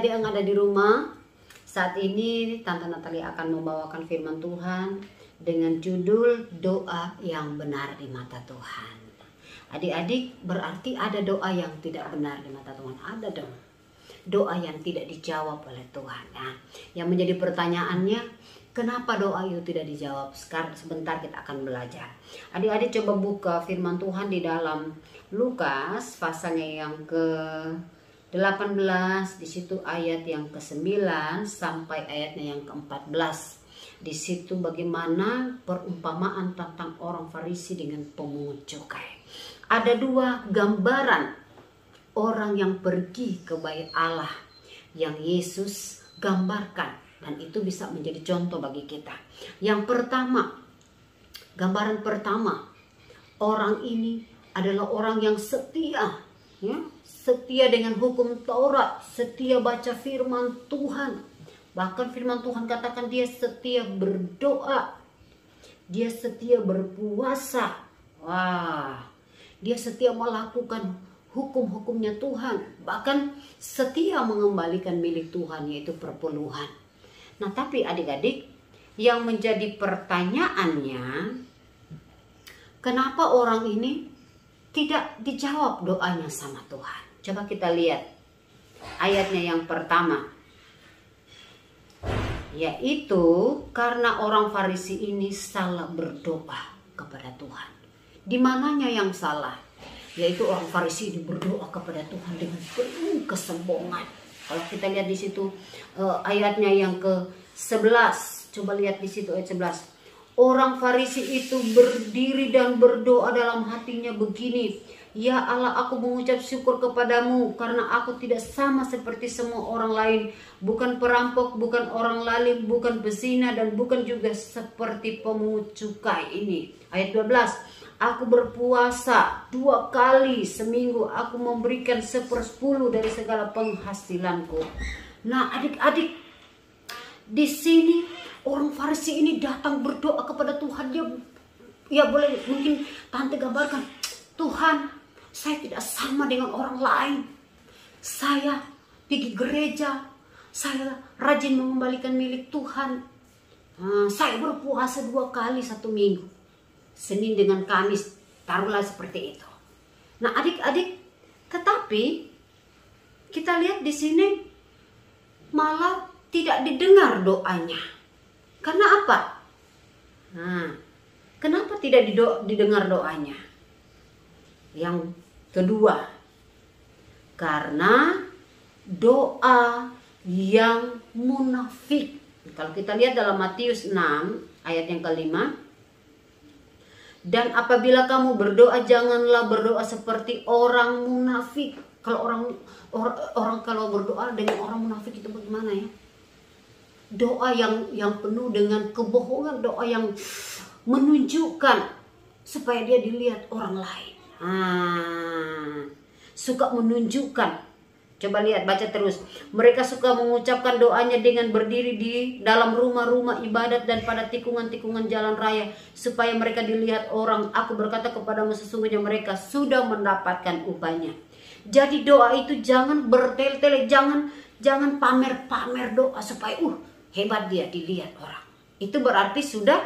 adik-adik yang ada di rumah, saat ini Tante Natalia akan membawakan firman Tuhan dengan judul doa yang benar di mata Tuhan. Adik-adik, berarti ada doa yang tidak benar di mata Tuhan. Ada dong. Doa yang tidak dijawab oleh Tuhan. Nah, yang menjadi pertanyaannya, kenapa doa itu tidak dijawab? Sekarang sebentar kita akan belajar. Adik-adik coba buka firman Tuhan di dalam Lukas pasalnya yang ke-18, di situ ayat yang ke-9 sampai ayatnya yang ke-14. Di situ bagaimana perumpamaan tentang orang Farisi dengan pemungut cukai. Ada dua gambaran orang yang pergi ke bait Allah yang Yesus gambarkan, dan itu bisa menjadi contoh bagi kita. Yang pertama, gambaran pertama, orang ini adalah orang yang setia, ya, setia dengan hukum Taurat, setia baca firman Tuhan. Bahkan firman Tuhan katakan dia setia berdoa, dia setia berpuasa. Wah, dia setia melakukan hukum-hukumnya Tuhan, bahkan setia mengembalikan milik Tuhan, yaitu perpuluhan. Nah, tapi adik-adik, yang menjadi pertanyaannya, kenapa orang ini tidak dijawab doanya sama Tuhan? Coba kita lihat ayatnya yang pertama, yaitu karena orang Farisi ini salah berdoa kepada Tuhan. Di mananya yang salah? Yaitu orang Farisi ini berdoa kepada Tuhan dengan penuh kesombongan. Kalau kita lihat di situ ayatnya yang ke-11, coba lihat di situ ayat 11. Orang Farisi itu berdiri dan berdoa dalam hatinya begini, "Ya Allah, aku mengucap syukur kepadamu karena aku tidak sama seperti semua orang lain, bukan perampok, bukan orang lalim, bukan pezina, dan bukan juga seperti pemungut cukai ini." Ayat 12, "Aku berpuasa 2 kali seminggu, aku memberikan 1/10 dari segala penghasilanku." Nah, adik-adik, di sini orang Farisi ini datang berdoa kepada Tuhan. Dia, ya boleh mungkin tante gambarkan, "Tuhan, saya tidak sama dengan orang lain. Saya pergi gereja, saya rajin mengembalikan milik Tuhan. Saya berpuasa 2 kali 1 minggu, Senin dengan Kamis, taruhlah seperti itu." Nah, adik-adik, tetapi kita lihat di sini malah tidak didengar doanya. Karena apa? Nah, kenapa tidak didengar doanya? Yang kedua, karena doa yang munafik. Kalau kita lihat dalam Matius 6 ayat yang ke-5, "Dan apabila kamu berdoa, janganlah berdoa seperti orang munafik." Kalau orang kalau berdoa dengan orang munafik itu bagaimana ya? Doa yang penuh dengan kebohongan, doa yang menunjukkan supaya dia dilihat orang lain. Suka menunjukkan. Coba lihat, baca terus. "Mereka suka mengucapkan doanya dengan berdiri di dalam rumah-rumah ibadat dan pada tikungan-tikungan jalan raya, supaya mereka dilihat orang. Aku berkata kepadamu, sesungguhnya mereka sudah mendapatkan upahnya." Jadi doa itu jangan bertele-tele, jangan pamer-pamer doa supaya hebat dia dilihat orang. Itu berarti sudah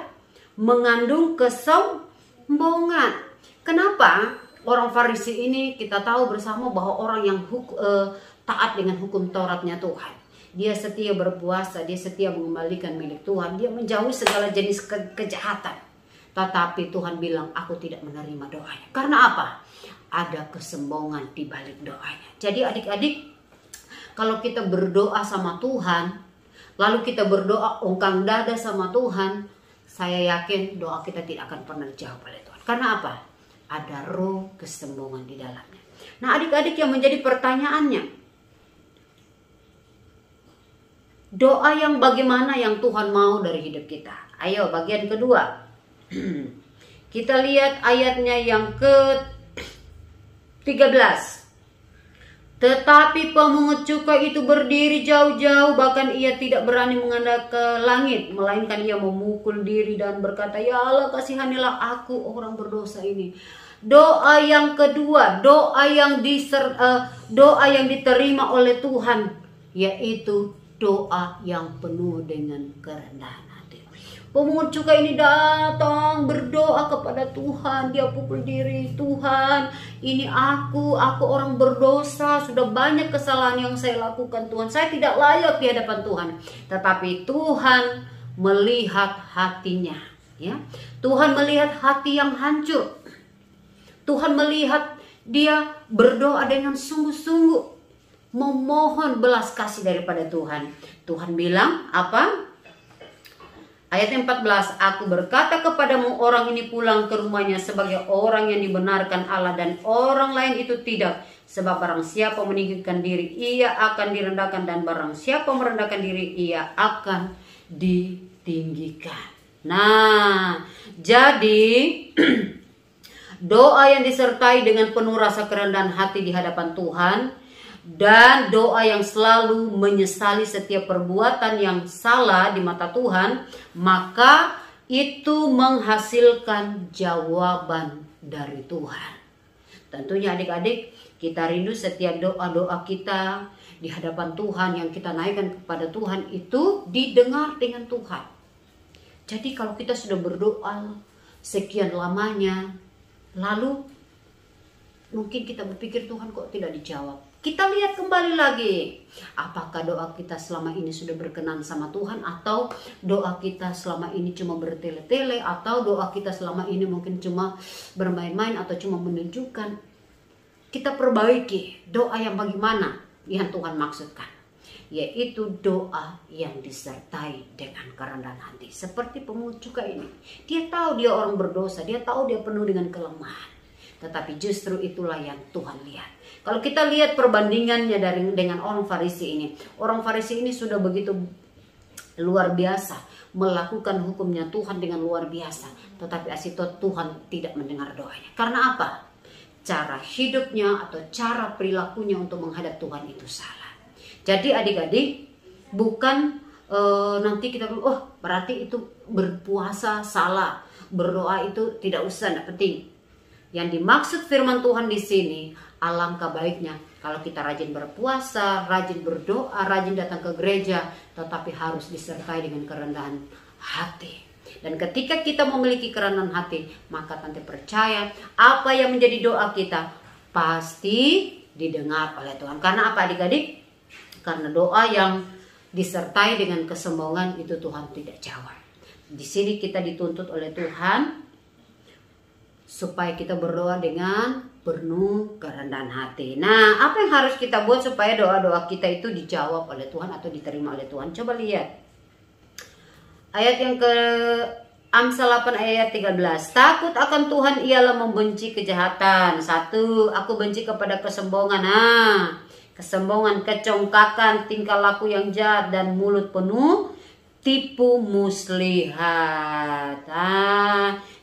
mengandung kesombongan. Kenapa? Orang Farisi ini kita tahu bersama bahwa orang yang taat dengan hukum Tauratnya Tuhan. Dia setia berpuasa, dia setia mengembalikan milik Tuhan, dia menjauhi segala jenis kejahatan. Tetapi Tuhan bilang, "Aku tidak menerima doanya." Karena apa? Ada kesombongan di balik doanya. Jadi adik-adik, kalau kita berdoa sama Tuhan, lalu kita berdoa ongkang dada sama Tuhan, saya yakin doa kita tidak akan pernah dijawab oleh Tuhan. Karena apa? Ada roh kesombongan di dalamnya. Nah, adik-adik, yang menjadi pertanyaannya, doa yang bagaimana yang Tuhan mau dari hidup kita? Ayo, bagian kedua. Kita lihat ayatnya yang ke-13. "Tetapi pemungut cukai itu berdiri jauh-jauh, bahkan ia tidak berani menghadap ke langit, melainkan ia memukul diri dan berkata, 'Ya Allah, kasihanilah aku, orang berdosa ini.'" Doa yang kedua, doa yang diterima oleh Tuhan, yaitu doa yang penuh dengan kerendahan hati. Pemungut cukai ini datang berdoa kepada Tuhan. Dia pukul diri, Tuhan, ini aku orang berdosa, sudah banyak kesalahan yang saya lakukan Tuhan. Saya tidak layak di hadapan Tuhan. Tetapi Tuhan melihat hatinya, ya. Tuhan melihat hati yang hancur. Tuhan melihat dia berdoa dengan sungguh-sungguh, memohon belas kasih daripada Tuhan. Tuhan bilang apa? Ayat 14, aku berkata kepadamu, orang ini pulang ke rumahnya sebagai orang yang dibenarkan Allah, dan orang lain itu tidak. Sebab barang siapa meninggikan diri, ia akan direndahkan, dan barang siapa merendahkan diri, ia akan ditinggikan. Nah, jadi doa yang disertai dengan penuh rasa kerendahan hati di hadapan Tuhan, dan doa yang selalu menyesali setiap perbuatan yang salah di mata Tuhan, maka itu menghasilkan jawaban dari Tuhan. Tentunya adik-adik, kita rindu setiap doa-doa kita di hadapan Tuhan yang kita naikkan kepada Tuhan itu didengar dengan Tuhan. Jadi kalau kita sudah berdoa sekian lamanya, lalu mungkin kita berpikir, Tuhan kok tidak dijawab. Kita lihat kembali lagi, apakah doa kita selama ini sudah berkenan sama Tuhan, atau doa kita selama ini cuma bertele-tele, atau doa kita selama ini mungkin cuma bermain-main atau cuma menunjukkan. Kita perbaiki doa yang bagaimana yang Tuhan maksudkan, yaitu doa yang disertai dengan kerendahan hati. Seperti pemungut cukai ini, dia tahu dia orang berdosa, dia tahu dia penuh dengan kelemahan, tetapi justru itulah yang Tuhan lihat. Kalau kita lihat perbandingannya dengan orang Farisi ini, orang Farisi ini sudah begitu luar biasa melakukan hukumnya Tuhan dengan luar biasa, tetapi asito Tuhan tidak mendengar doanya. Karena apa? Cara hidupnya atau cara perilakunya untuk menghadap Tuhan itu salah. Jadi adik-adik, bukan nanti kita berarti itu berpuasa salah, berdoa itu tidak usah, tidak penting. Yang dimaksud firman Tuhan di sini, alangkah baiknya kalau kita rajin berpuasa, rajin berdoa, rajin datang ke gereja, tetapi harus disertai dengan kerendahan hati. Dan ketika kita memiliki kerendahan hati, maka tante percaya apa yang menjadi doa kita pasti didengar oleh Tuhan. Karena apa adik-adik? Karena doa yang disertai dengan kesombongan itu Tuhan tidak jawab. Di sini kita dituntut oleh Tuhan supaya kita berdoa dengan penuh kerendahan hati. Nah, apa yang harus kita buat supaya doa-doa kita itu dijawab oleh Tuhan atau diterima oleh Tuhan? Coba lihat ayat yang ke Amsal 8 ayat 13. Takut akan Tuhan ialah membenci kejahatan. 1. Aku benci kepada kesombongan. Kesombongan, kecongkakan, tingkah laku yang jahat, dan mulut penuh tipu muslihat.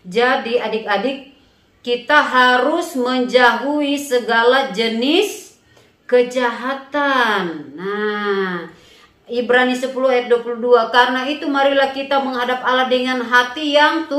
Jadi adik-adik, kita harus menjauhi segala jenis kejahatan. Nah, Ibrani 10 ayat 22. Karena itu marilah kita menghadap Allah dengan hati yang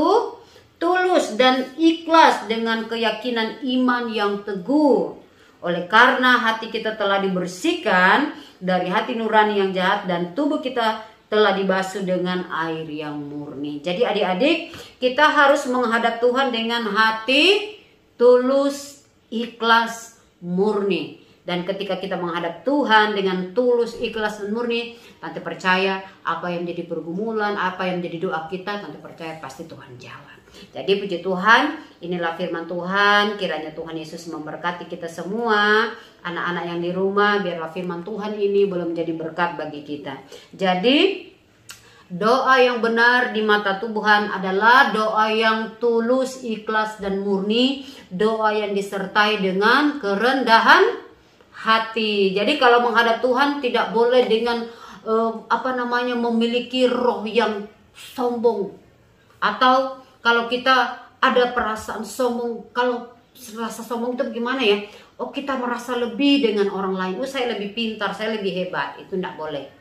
tulus dan ikhlas, dengan keyakinan iman yang teguh. Oleh karena hati kita telah dibersihkan dari hati nurani yang jahat, dan tubuh kita telah dibasuh dengan air yang murni. Jadi adik-adik, kita harus menghadap Tuhan dengan hati tulus, ikhlas, murni. Dan ketika kita menghadap Tuhan dengan tulus, ikhlas, dan murni, tante percaya apa yang menjadi pergumulan, apa yang menjadi doa kita, tante percaya pasti Tuhan jawab. Jadi puji Tuhan, inilah firman Tuhan. Kiranya Tuhan Yesus memberkati kita semua, anak-anak yang di rumah. Biarlah firman Tuhan ini boleh menjadi berkat bagi kita. Jadi doa yang benar di mata Tuhan adalah doa yang tulus, ikhlas, dan murni. Doa yang disertai dengan kerendahan hati. Jadi kalau menghadap Tuhan tidak boleh dengan memiliki roh yang sombong. Atau kalau kita ada perasaan sombong, kalau rasa sombong itu gimana ya? Kita merasa lebih dengan orang lain. Saya lebih pintar, saya lebih hebat. Itu tidak boleh.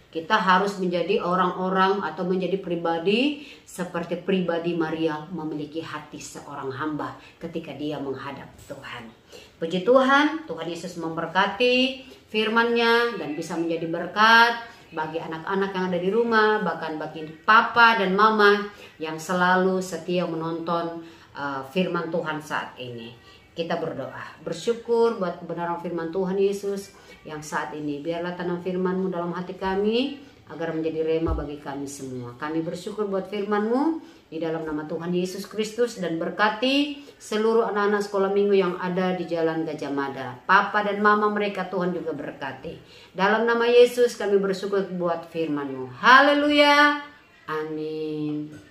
Kita harus menjadi orang-orang atau menjadi pribadi seperti pribadi Maria, memiliki hati seorang hamba ketika dia menghadap Tuhan. Puji Tuhan, Tuhan Yesus memberkati firman-Nya dan bisa menjadi berkat bagi anak-anak yang ada di rumah, bahkan bagi papa dan mama yang selalu setia menonton firman Tuhan saat ini. Kita berdoa, bersyukur buat kebenaran firman Tuhan Yesus yang saat ini. Biarlah tanam firman-Mu dalam hati kami agar menjadi rema bagi kami semua. Kami bersyukur buat firman-Mu di dalam nama Tuhan Yesus Kristus, dan berkati seluruh anak-anak sekolah minggu yang ada di Jalan Gajah Mada. Papa dan mama mereka Tuhan juga berkati. Dalam nama Yesus kami bersyukur buat firman-Mu. Haleluya. Amin.